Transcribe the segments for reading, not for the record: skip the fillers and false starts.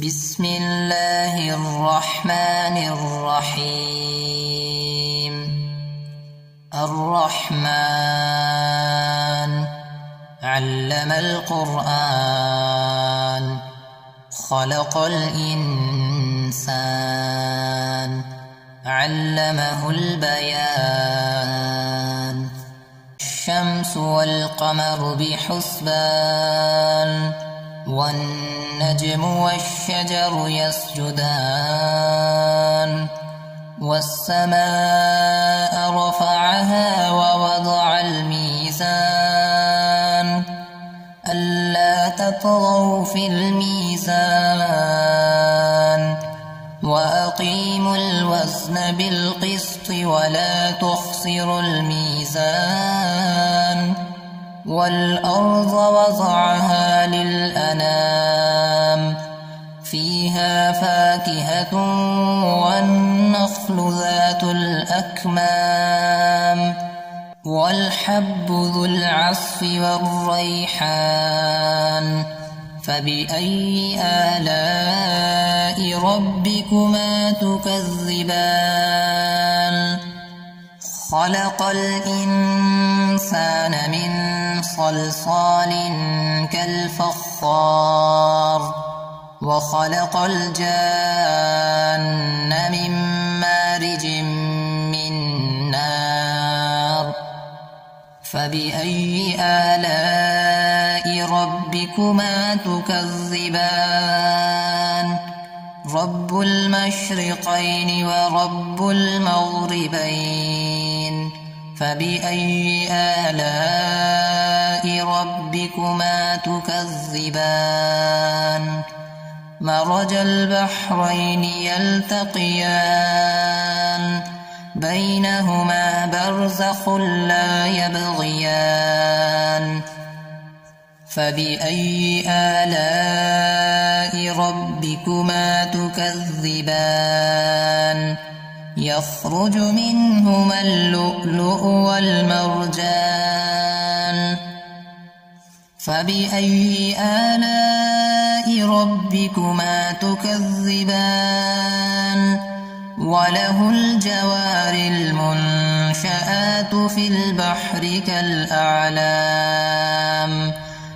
بسم الله الرحمن الرحيم. الرحمن علم القرآن خلق الإنسان علمه البيان. الشمس والقمر بحسبان والنجم والشجر يسجدان. والسماء رفعها ووضع الميزان ألا تطغوا في الميزان وأقيموا الوزن بالقسط ولا تخسروا الميزان. والأرض وضعها للأنام فيها فاكهة والنخل ذات الأكمام والحب ذو العصف والريحان. فبأي آلاء ربكما تكذبان؟ خلق الإنسان من صلصال كالفخار وخلق الجان من مارج من نار. فبأي آلاء ربكما تكذبان؟ رب المشرقين ورب المغربين. فبأي آلاء ربكما تكذبان؟ مرج البحرين يلتقيان بينهما برزخ لا يبغيان. فبأي آلاء ربكما تكذبان؟ يخرج منهما اللؤلؤ والمرجان. فبأي آلاء ربكما تكذبان؟ وله الجوار المنشآت في البحر كالأعلام.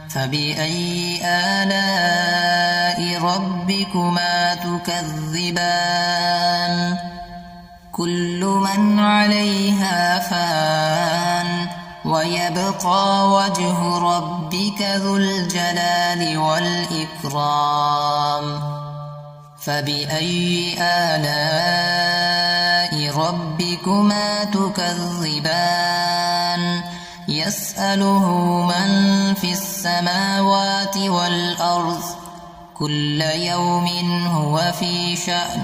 فبأي آلاء ربكما تكذبان؟ كل من عليها فان ويبقى وجه ربك ذو الجلال والإكرام. فبأي آلاء ربكما تكذبان؟ يسأله من في السماوات والأرض كل يوم هو في شأن.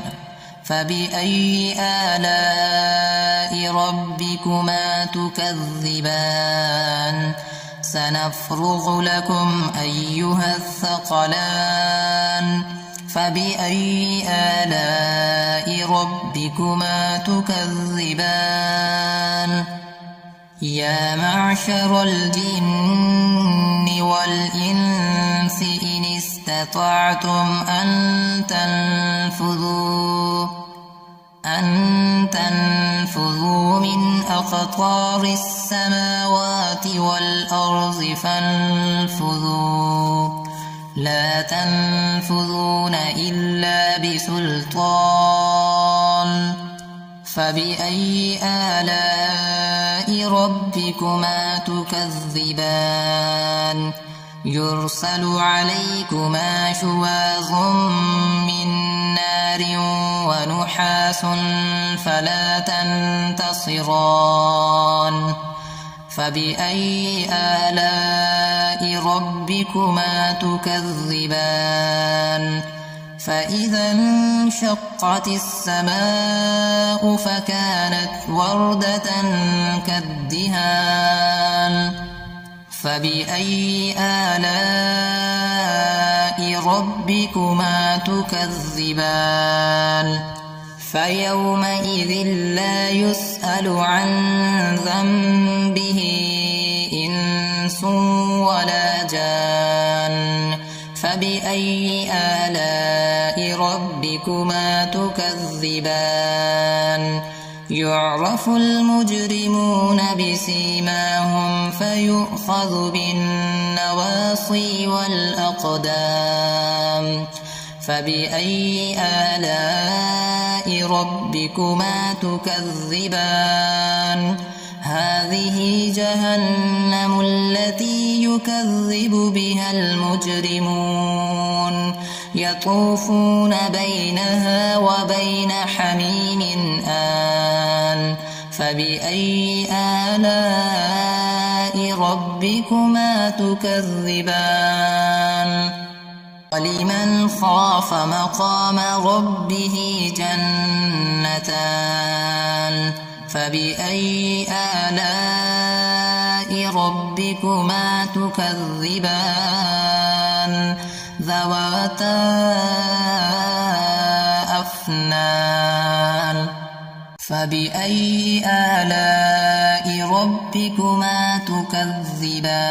فبأي آلاء ربكما تكذبان؟ سنفرغ لكم أيها الثقلان. فبأي آلاء ربكما تكذبان؟ يا معشر الجن والإنس إن استطعتم أن تنفذوا من أقطار السماوات والأرض فانفذوا لا تنفذون إلا بسلطان. فبأي آلاء ربكما تكذبان؟ يرسل عليكما شواظ من نار ونحاس فلا تنتصران. فبأي آلاء ربكما تكذبان؟ فإذا انشقت السماء فكانت وردة كالدهان. فبأي آلاء ربكما تكذبان؟ فيومئذ لا يسأل عن ذنبه إنس ولا جان. فبأي آلاء آلاء ربكما تكذبان يعرف المجرمون بسيماهم فيؤخذ بالنواصي والأقدام فبأي آلاء ربكما تكذبان هذه جهنم التي يكذب بها المجرمون يطوفون بينها وبين حميم آن فبأي آلاء ربكما تكذبان ولمن خاف مقام ربه جنتان فبأي آلاء ربكما تكذبان ذواتا أفنان فبأي آلاء ربكما تكذبان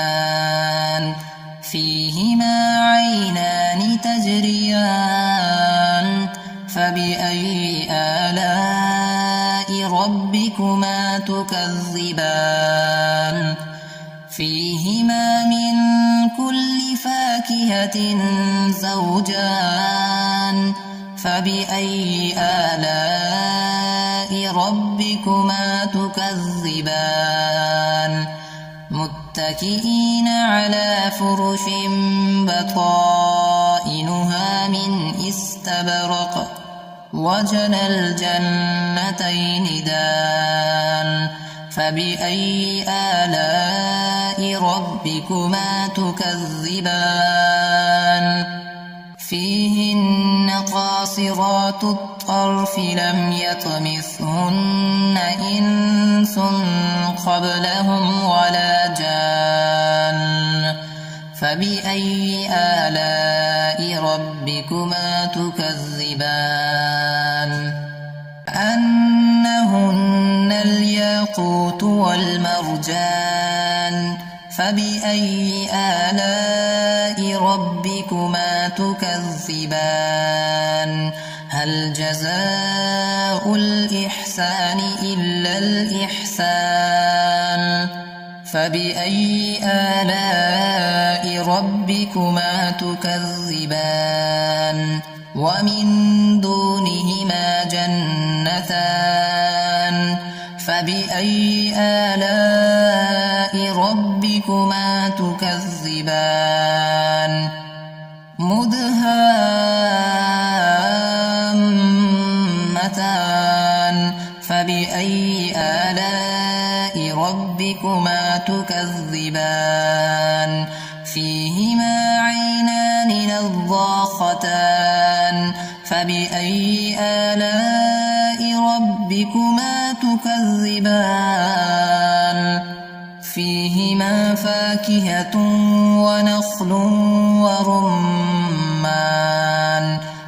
فيهما عينان تجريان فبأي آلاء ربكما تكذبان فيهما من كل فاكهة زوجان فبأي آلاء ربكما تكذبان متكئين على فرش بطائنها من استبرق وجنى الجنتين دان فبأي آلاء ربكما تكذبان فيهن قاصرات الطرف لم يطمثهن إنس قبلهم ولا جان فبأي آلاء ربكما تكذبان أنهن الياقوت والمرجان فبأي آلاء ربكما تكذبان هل جزاء الإحسان إلا الإحسان فبأي آلاء ربكما تكذبان ومن دونهما جنتان فبأي آلاء ربكما تكذبان مدهامتان فبأي آلاء ربكما تكذبان فيهما عينان نضاختان فبأي آلاء ربكما تكذبان فيهما فاكهة ونخل ورمان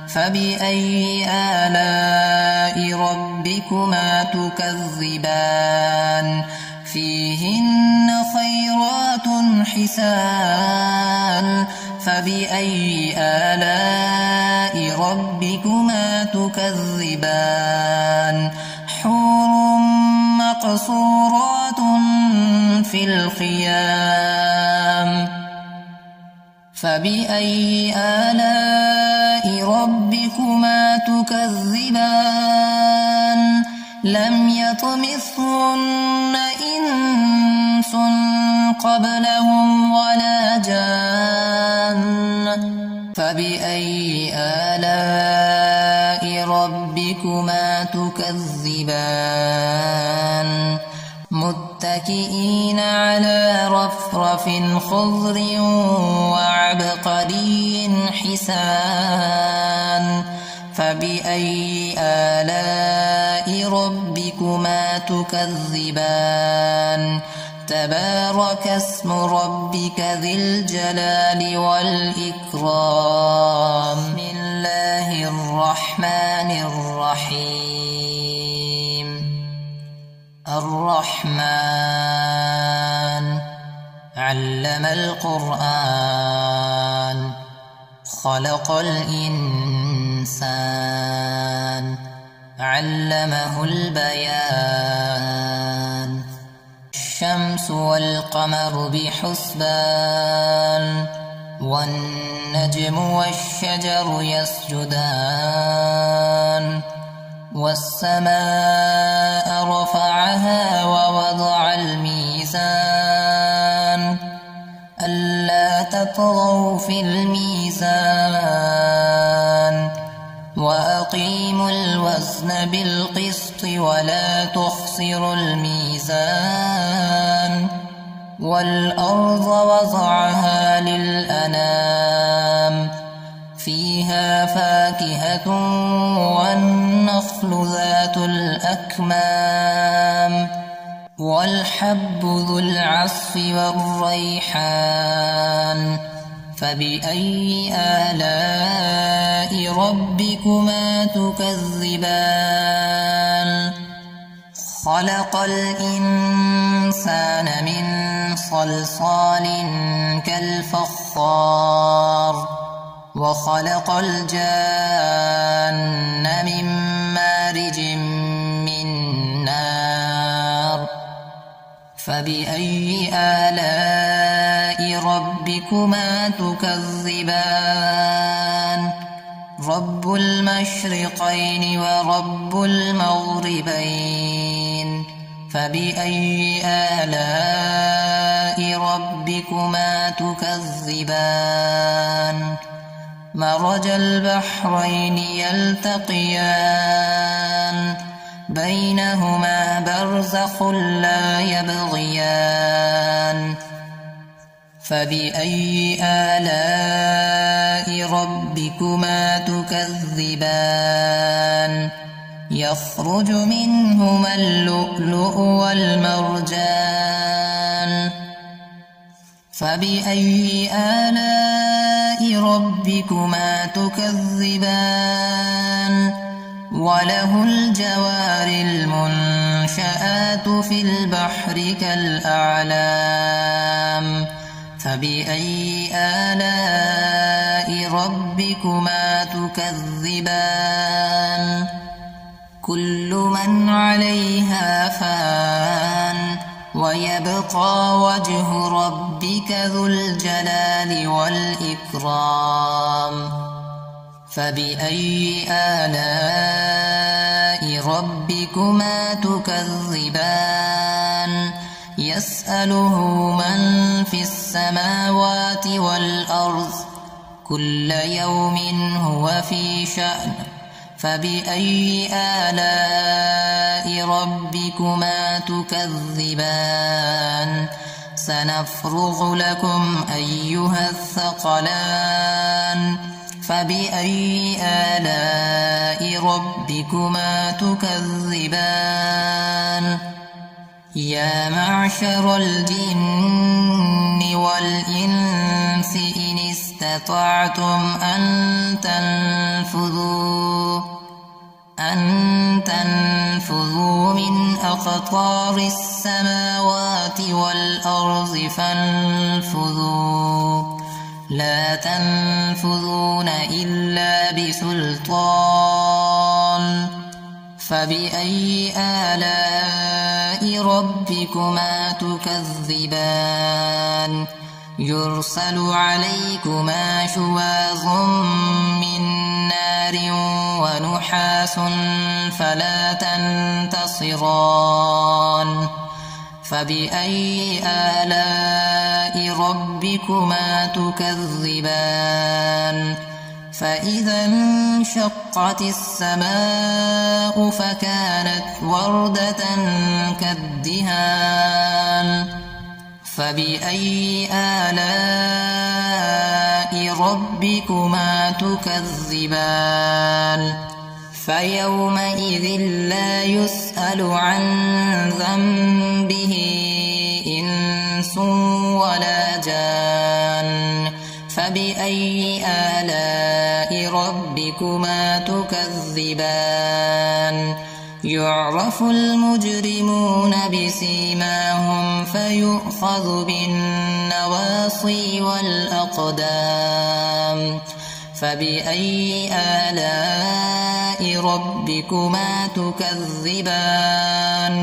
فبأي آلاء ربكما تكذبان فيهن خيرات حسان فبأي آلاء ربكما تكذبان حور مقصورات في الخيام فبأي آلاء ربكما تكذبان لم يطمثهن إنس قبلهم ولا جان فبأي آلاء ربكما تكذبان متكئين على رفرف خضر وعبقري حسان فبأي آلاء ربكما تكذبان تبارك اسم ربك ذي الجلال والإكرام بسم الله الرحمن الرحيم الرحمن علم القرآن خلق الإنسان علمه البيان الشمس والقمر بحسبان والنجم والشجر يسجدان والسماء رفعها ووضع الميزان ألا تطغوا في الميزان وأقيموا الوزن بالقسط ولا تخسروا الميزان والأرض وضعها للأنام فيها فاكهة والنخل ذات الأكمام والحب ذو العصف والريحان فبأي آلاء ربكما تكذبان خلق الإنسان من صلصال كالفخار وخلق الجان من مارج من نار فبأي آلاء ربكما تكذبان رب المشرقين ورب المغربين فبأي آلاء ربكما تكذبان مرج البحرين يلتقيان بينهما برزخ لا يبغيان فبأي آلاء ربكما تكذبان يخرج منهما اللؤلؤ والمرجان فبأي آلاء ربكما تكذبان وله الجوار المنشآت في البحر كالأعلام فبأي آلاء ربكما تكذبان كل من عليها فان ويبقى وجه ربك ذو الجلال والإكرام فبأي آلاء ربكما تكذبان يسأله من في السماوات والأرض كل يوم هو في شأن فبأي آلاء ربكما تكذبان سنفرغ لكم أيها الثقلان فبأي آلاء ربكما تكذبان يا معشر الجن والإنس إن استطعتم أن تنفذوا من أقطار السماوات والأرض فانفذوا لا تنفذون إلا بسلطان فبأي آلاء ربكما تكذبان يرسل عليكما شواظ من نار ونحاس فلا تنتصران فبأي آلاء ربكما تكذبان فإذا انشقت السماء فكانت وردة كالدهان فبأي آلاء ربكما تكذبان فيومئذ لا يسأل عن ذنبه إنس ولا جان فبأي آلاء ربكما تكذبان يعرف المجرمون بسيماهم فيؤخذ بالنواصي والأقدام فبأي آلاء ربكما تكذبان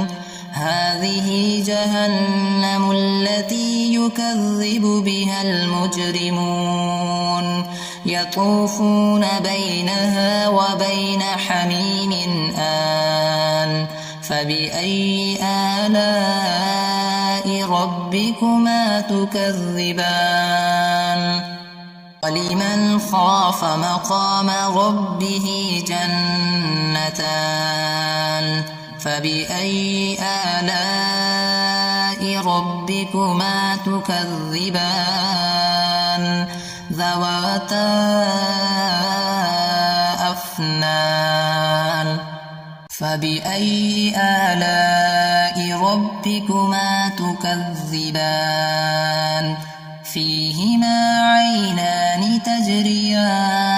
هذه جهنم التي يكذب بها المجرمون يطوفون بينها وبين حميم آن فبأي آلاء ربكما تكذبان ولمن خاف مقام ربه جنتان فبأي آلاء ربكما تكذبان ذواتا أفنان فبأي آلاء ربكما تكذبان فيهما عينان تجريان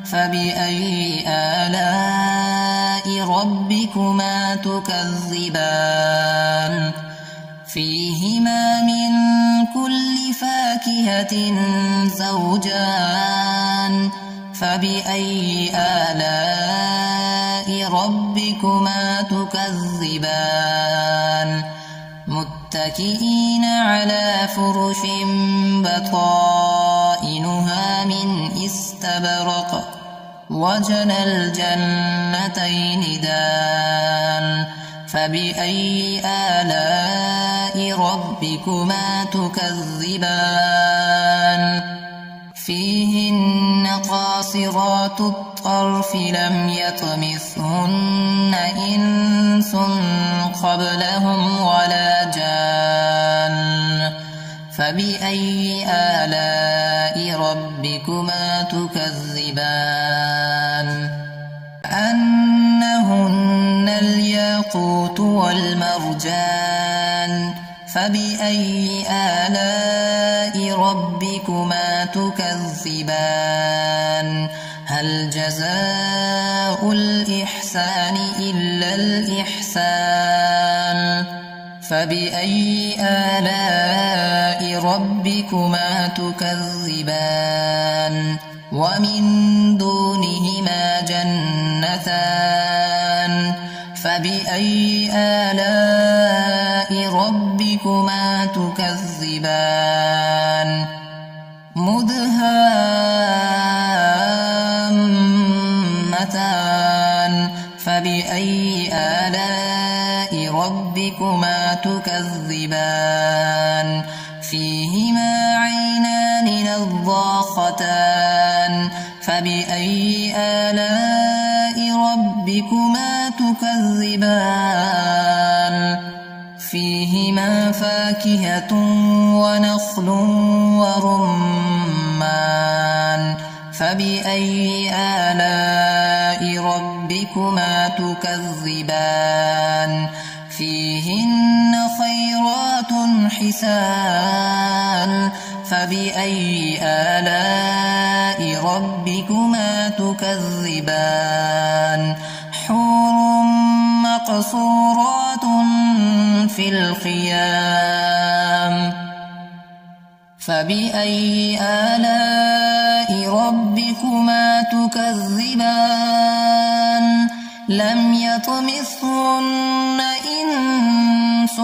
فبأي آلاء ربكما تكذبان فيهما من كل فاكهة زوجان فبأي آلاء ربكما تكذبان متكئين على فرش بطائنها من استبرق وجنى الجنتين دان فبأي آلاء ربكما تكذبان فيهن قاصرات الطرف لم يطمثهن إنس قبلهم ولا جان فبأي آلاء ربكما تكذبان أنهن الياقوت والمرجان فبأي آلاء ربكما تكذبان هل جزاء الإحسان إلا الإحسان فبأي آلاء ربكما تكذبان ومن دونهما جنتان فبأي آلاء ربكما تكذبان مدهامتان فبأي آلاء ربكما تكذبان فيهما عينان نضاختان فبأي آلاء ربكما تكذبان فيهما فاكهة ونخل ورمان فبأي آلاء ربكما تكذبان فيهن خيرات حسان فبأي آلاء ربكما تكذبان حور مقصورات في الخيام فبأي آلاء ربكما تكذبان لم يطمثهن إنس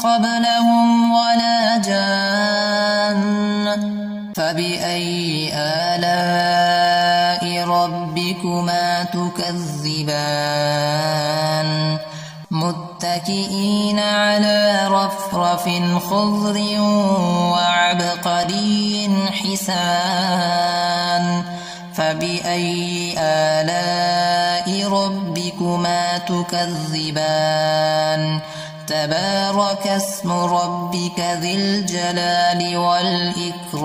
قبلهم ولا جان فبأي آلاء ربكما تكذبان متكئين على رفرف خضر وعبقري حسان فبأي آلاء ربكما تكذبان تبارك اسم ربك ذي الجلال والإكرام